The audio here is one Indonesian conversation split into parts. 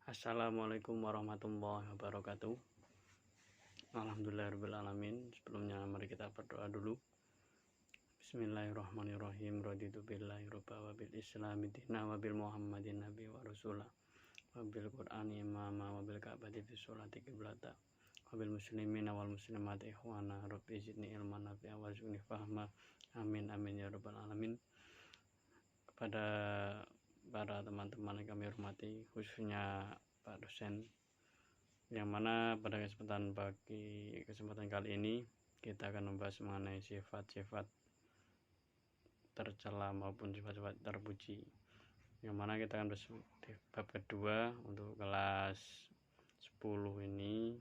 Assalamualaikum warahmatullahi wabarakatuh. Alhamdulillahirrahmanirrahim. Sebelumnya mari kita berdoa dulu. Bismillahirrahmanirrahim. Raditu billahi robba wa bil islami dina wa bil muhammadin nabi wa rasulah wa bil qur'ani imama wa bil ka'bati fi sholati qiblata wa bil muslimina wal muslimat ikhwana rabbi zidni ilman nafi'a wa zidni fahma. Amin amin ya rabbal alamin. Kepada para teman-teman yang kami hormati, khususnya Pak dosen, yang mana pada kesempatan kali ini kita akan membahas mengenai sifat-sifat tercela maupun sifat-sifat terpuji, yang mana kita akan di bab kedua untuk kelas 10 ini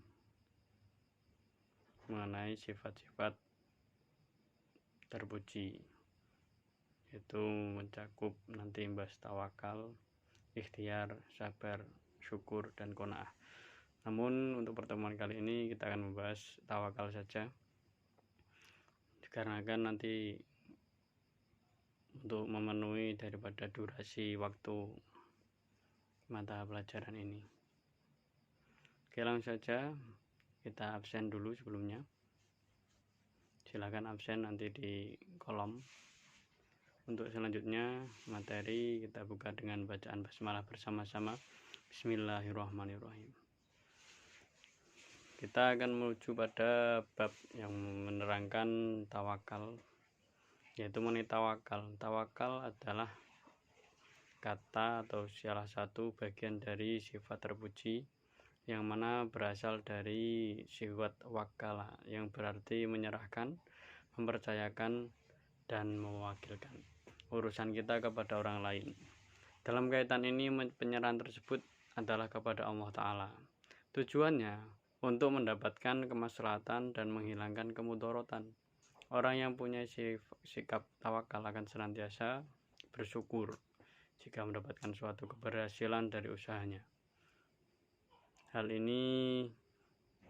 mengenai sifat-sifat terpuji, itu mencakup nanti membahas tawakal, ikhtiar, sabar, syukur, dan qanaah. Namun untuk pertemuan kali ini kita akan membahas tawakal saja, dikarenakan nanti untuk memenuhi daripada durasi waktu mata pelajaran ini. Oke, langsung saja kita absen dulu sebelumnya. Silakan absen nanti di kolom. Untuk selanjutnya materi kita buka dengan bacaan basmalah bersama-sama. Bismillahirrahmanirrahim. Kita akan menuju pada bab yang menerangkan tawakal, yaitu mengenai tawakal. Tawakal adalah kata atau salah satu bagian dari sifat terpuji, yang mana berasal dari sifat wakala, yang berarti menyerahkan, mempercayakan, dan mewakilkan urusan kita kepada orang lain. Dalam kaitan ini, penyerahan tersebut adalah kepada Allah Ta'ala. Tujuannya untuk mendapatkan kemaslahatan dan menghilangkan kemudorotan. Orang yang punya sikap tawakal akan senantiasa bersyukur jika mendapatkan suatu keberhasilan dari usahanya. Hal ini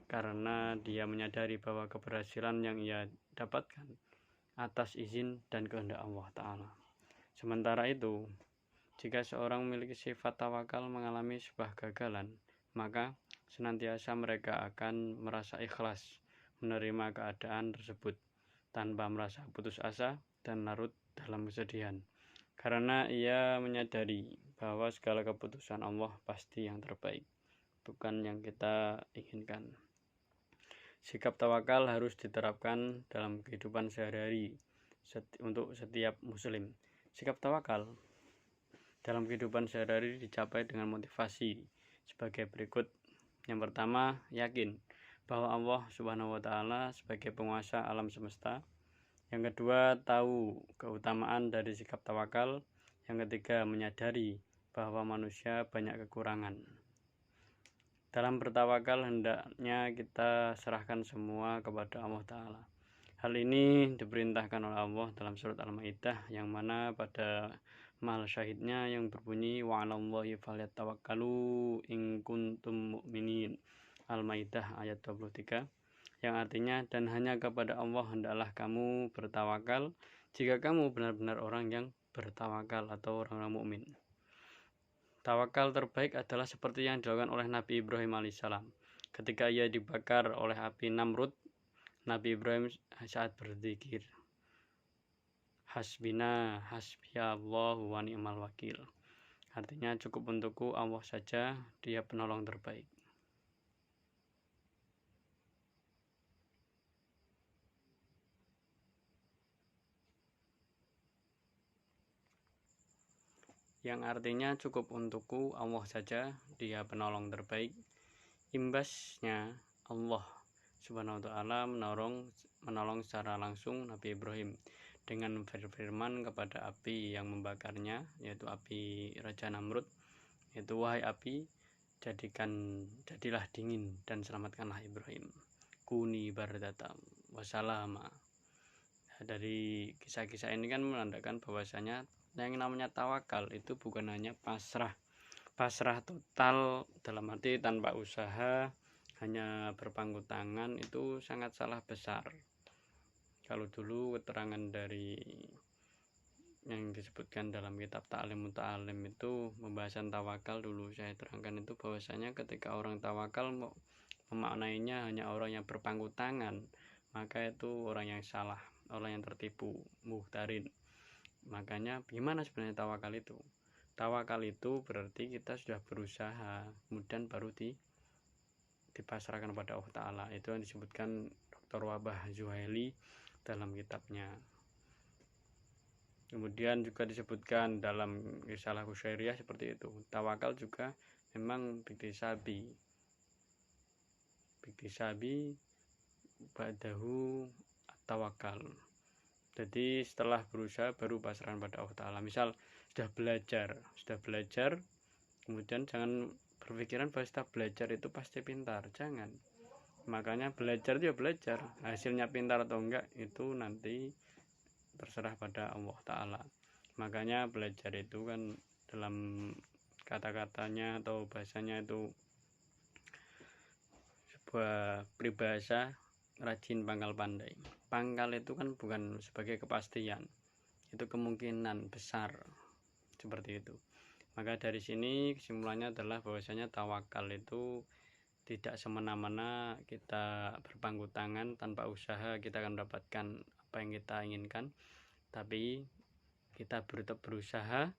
karena dia menyadari bahwa keberhasilan yang ia dapatkan atas izin dan kehendak Allah Ta'ala. Sementara itu, jika seorang memiliki sifat tawakal mengalami sebuah kegagalan, maka senantiasa mereka akan merasa ikhlas menerima keadaan tersebut tanpa merasa putus asa dan larut dalam kesedihan, karena ia menyadari bahwa segala keputusan Allah pasti yang terbaik, bukan yang kita inginkan. Sikap tawakal harus diterapkan dalam kehidupan sehari-hari untuk setiap muslim. Sikap tawakal dalam kehidupan sehari-hari dicapai dengan motivasi sebagai berikut. Yang pertama, yakin bahwa Allah Subhanahu wa Ta'ala sebagai penguasa alam semesta. Yang kedua, tahu keutamaan dari sikap tawakal. Yang ketiga, menyadari bahwa manusia banyak kekurangan. Dalam bertawakal hendaknya kita serahkan semua kepada Allah Ta'ala. Hal ini diperintahkan oleh Allah dalam surat Al-Maidah, yang mana pada mahal syahidnya yang berbunyi wa 'alallahi falyatawakkalu in kuntum mu'minin. Al-Maidah ayat 23, yang artinya dan hanya kepada Allah hendaklah kamu bertawakal jika kamu benar-benar orang yang bertawakal atau orang-orang mukmin. Tawakal terbaik adalah seperti yang dilakukan oleh Nabi Ibrahim alaihissalam ketika ia dibakar oleh api Namrud. Nabi Ibrahim saat berzikir, hasbina hasbiyallahu wa ni'mal wakil. Artinya cukup untukku Allah saja, dia penolong terbaik. Yang artinya cukup untukku Allah saja, dia penolong terbaik. Imbasnya Allah Subhanahu wa Ta'ala menolong secara langsung Nabi Ibrahim dengan berfirman kepada api yang membakarnya, yaitu api Raja Namrud, yaitu wahai api, jadilah dingin dan selamatkanlah Ibrahim. Kuni bardata wasalama. Dari kisah-kisah ini kan menandakan bahwasanya yang namanya tawakal itu bukan hanya pasrah total, dalam arti tanpa usaha, hanya berpangku tangan, itu sangat salah besar. Kalau dulu keterangan dari yang disebutkan dalam kitab Ta'lim Muta'alim itu pembahasan tawakal dulu saya terangkan itu bahwasanya ketika orang tawakal memaknainya hanya orang yang berpangku tangan, maka itu orang yang salah, orang yang tertipu, muhtarin. Makanya gimana sebenarnya tawakal itu? Tawakal itu berarti kita sudah berusaha, kemudian baru dipasrahkan pada Allah Ta'ala. Itu yang disebutkan Dr. Wahbah Zuhaili dalam kitabnya. Kemudian juga disebutkan dalam Risalah Kusyairiyah seperti itu. Tawakal juga memang biktisabi ba'dahu tawakal. Jadi setelah berusaha baru pasrah pada Allah Ta'ala. Misal sudah belajar, kemudian jangan berpikiran bahwa setelah belajar itu pasti pintar, jangan. Makanya belajar itu ya belajar, hasilnya pintar atau enggak itu nanti terserah pada Allah Ta'ala. Makanya belajar itu kan dalam kata-katanya atau bahasanya itu sebuah peribahasa rajin pangkal pandai. Pangkal itu kan bukan sebagai kepastian, itu kemungkinan besar seperti itu. Maka dari sini kesimpulannya adalah bahwasanya tawakal itu tidak semena-mena kita berpangku tangan tanpa usaha kita akan mendapatkan apa yang kita inginkan, tapi kita tetap berusaha,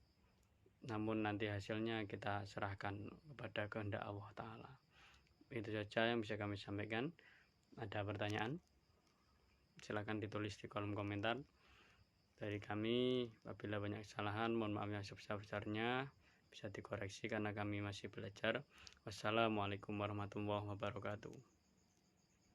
namun nanti hasilnya kita serahkan kepada kehendak Allah Ta'ala. Itu saja yang bisa kami sampaikan. Ada pertanyaan? Silakan ditulis di kolom komentar. Dari kami, apabila banyak kesalahan, mohon maaf yang sebesar-besarnya, bisa dikoreksi karena kami masih belajar. Wassalamualaikum warahmatullahi wabarakatuh.